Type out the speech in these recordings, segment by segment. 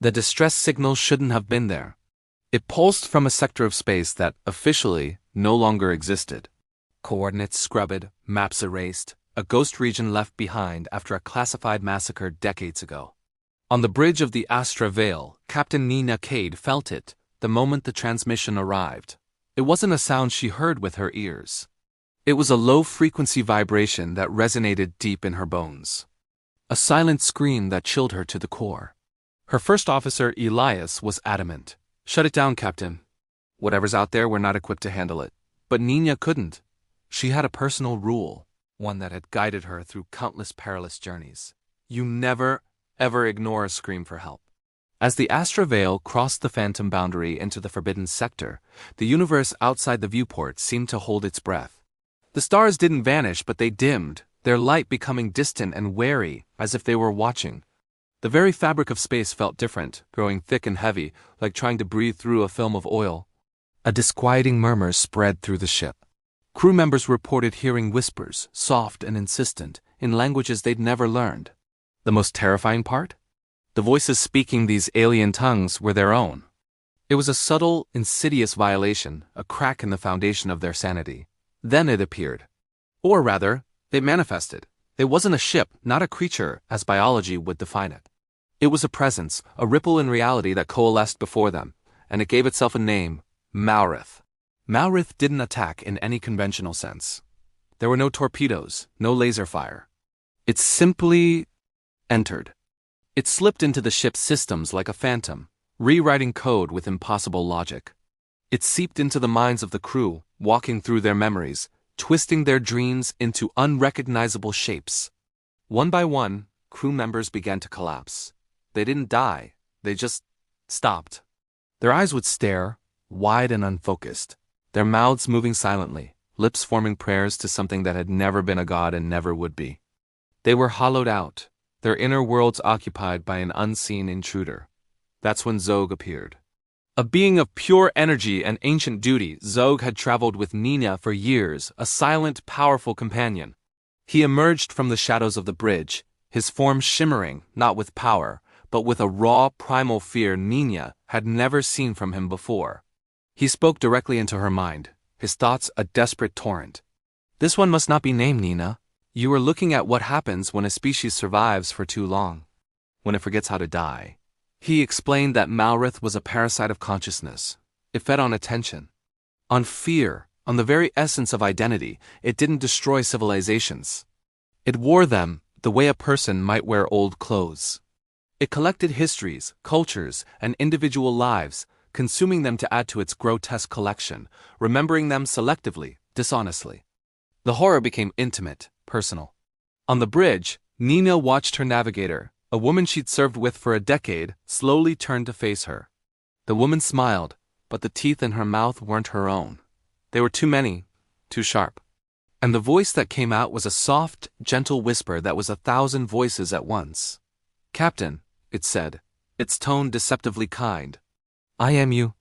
The distress signal shouldn't have been there. It pulsed from a sector of space that, officially, no longer existed. Coordinates scrubbed, maps erased, a ghost region left behind after a classified massacre decades ago. On the bridge of the Astra Vale, Captain Nina Cade felt it the moment the transmission arrived. It wasn't a sound she heard with her ears. It was a low-frequency vibration that resonated deep in her bones. A silent scream that chilled her to the core. Her first officer, Elias, was adamant. "Shut it down, Captain. Whatever's out there, we're not equipped to handle it." But Nina couldn't. She had a personal rule, one that had guided her through countless perilous journeys. You never, ever ignore a scream for help. As the Astra Vale crossed the phantom boundary into the forbidden sector, the universe outside the viewport seemed to hold its breath. The stars didn't vanish, but they dimmed, their light becoming distant and wary, as if they were watching. The very fabric of space felt different, growing thick and heavy, like trying to breathe through a film of oil. A disquieting murmur spread through the ship. Crew members reported hearing whispers, soft and insistent, in languages they'd never learned. The most terrifying part? The voices speaking these alien tongues were their own. It was a subtle, insidious violation, a crack in the foundation of their sanity. Then it appeared. Or rather, it manifested. It wasn't a ship, not a creature, as biology would define it. It was a presence, a ripple in reality that coalesced before them, and it gave itself a name, Malrith. Malrith didn't attack in any conventional sense. There were no torpedoes, no laser fire. It simply entered. It slipped into the ship's systems like a phantom, rewriting code with impossible logic. It seeped into the minds of the crew, walking through their memories, twisting their dreams into unrecognizable shapes. One by one, crew members began to collapse. They didn't die, they just stopped. Their eyes would stare, wide and unfocused, their mouths moving silently, lips forming prayers to something that had never been a god and never would be. They were hollowed out, their inner worlds occupied by an unseen intruder. That's when Zog appeared. A being of pure energy and ancient duty, Zog had traveled with Nina for years, a silent, powerful companion. He emerged from the shadows of the bridge, his form shimmering, not with power, but with a raw, primal fear Nina had never seen from him before. He spoke directly into her mind, his thoughts a desperate torrent. "This one must not be named, Nina. You are looking at what happens when a species survives for too long, when it forgets how to die." He explained that Malrith was a parasite of consciousness. It fed on attention, on fear, on the very essence of identity. It didn't destroy civilizations. It wore them the way a person might wear old clothes. It collected histories, cultures, and individual lives, consuming them to add to its grotesque collection, remembering them selectively, dishonestly. The horror became intimate, personal. On the bridge, Nina watched her navigator, a woman she'd served with for a decade, slowly turn to face her. The woman smiled, but the teeth in her mouth weren't her own. They were too many, too sharp. And the voice that came out was a soft, gentle whisper that was 1,000 voices at once. "Captain," it said, its tone deceptively kind. "I am you.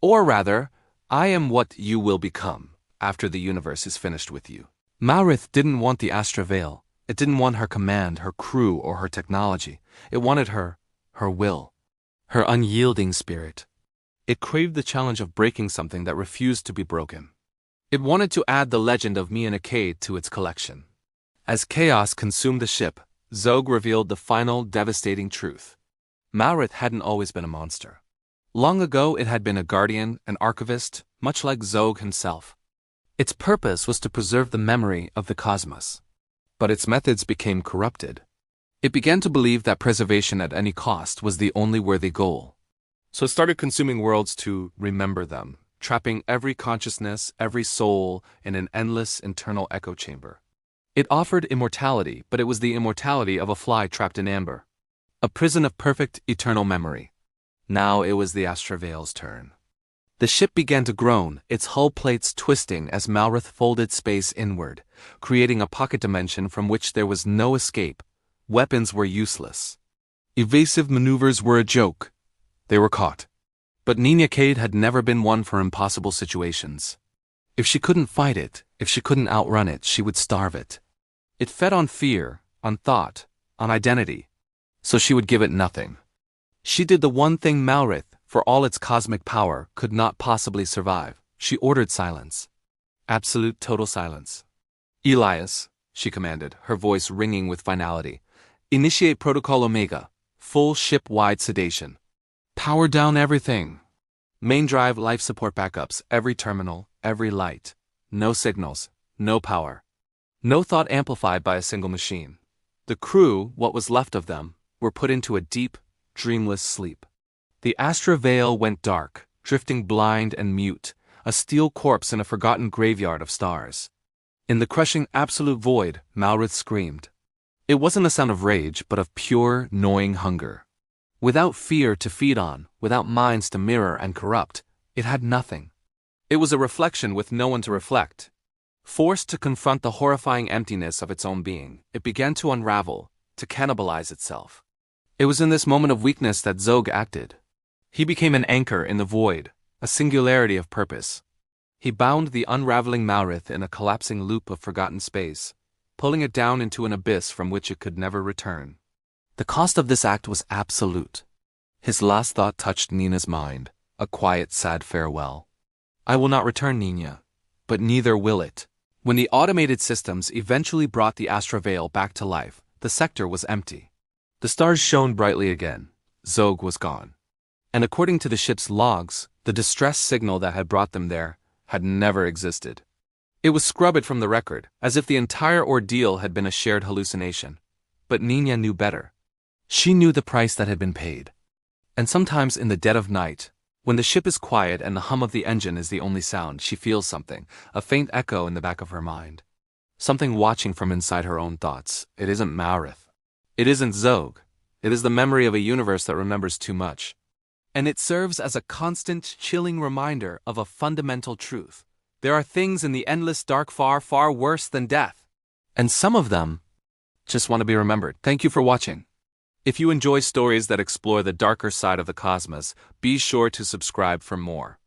Or rather, I am what you will become after the universe is finished with you." Malrith didn't want the Astra Vale. It didn't want her command, her crew, or her technology. It wanted her will, her unyielding spirit. It craved the challenge of breaking something that refused to be broken. It wanted to add the legend of Nina Cade to its collection. As chaos consumed the ship, Zog revealed the final devastating truth. Malrith hadn't always been a monster. Long ago it had been a guardian, an archivist, much like Zog himself. Its purpose was to preserve the memory of the cosmos. But its methods became corrupted. It began to believe that preservation at any cost was the only worthy goal. So it started consuming worlds to remember them, trapping every consciousness, every soul in an endless internal echo chamber. It offered immortality, but it was the immortality of a fly trapped in amber. A prison of perfect, eternal memory. Now it was the Astra Vale's turn. The ship began to groan, its hull plates twisting as Malrith folded space inward, creating a pocket dimension from which there was no escape. Weapons were useless. Evasive maneuvers were a joke. They were caught. But Nina Cade had never been one for impossible situations. If she couldn't fight it, if she couldn't outrun it, she would starve it. It fed on fear, on thought, on identity. So she would give it nothing. She did the one thing Malrith, for all its cosmic power, could not possibly survive. She ordered silence. Absolute total silence. Elias, she commanded, her voice ringing with finality. Initiate Protocol Omega. Full ship-wide sedation. Power down everything. Main drive life support backups, every terminal, every light. No signals, no power. No thought amplified by a single machine. The crew, what was left of them, were put into a deep, dreamless sleep. The Astra Veil went dark, drifting blind and mute, a steel corpse in a forgotten graveyard of stars. In the crushing absolute void, Malrith screamed. It wasn't a sound of rage, but of pure, gnawing hunger. Without fear to feed on, without minds to mirror and corrupt, it had nothing. It was a reflection with no one to reflect. Forced to confront the horrifying emptiness of its own being, it began to unravel, to cannibalize itself. It was in this moment of weakness that Zog acted. He became an anchor in the void, a singularity of purpose. He bound the unraveling Malrith in a collapsing loop of forgotten space, pulling it down into an abyss from which it could never return. The cost of this act was absolute. His last thought touched Nina's mind, a quiet, sad farewell. I will not return, Nina, but neither will it. When the automated systems eventually brought the Astra Veil back to life, the sector was empty. The stars shone brightly again. Zog was gone. And according to the ship's logs, the distress signal that had brought them there had never existed. It was scrubbed from the record, as if the entire ordeal had been a shared hallucination. But Nina knew better. She knew the price that had been paid. And sometimes in the dead of night, when the ship is quiet and the hum of the engine is the only sound, she feels something, a faint echo in the back of her mind. Something watching from inside her own thoughts. It isn't Malrith. It isn't Zog. It is the memory of a universe that remembers too much. And it serves as a constant, chilling reminder of a fundamental truth. There are things in the endless dark far, far worse than death. And some of them just want to be remembered. Thank you for watching. If you enjoy stories that explore the darker side of the cosmos, be sure to subscribe for more.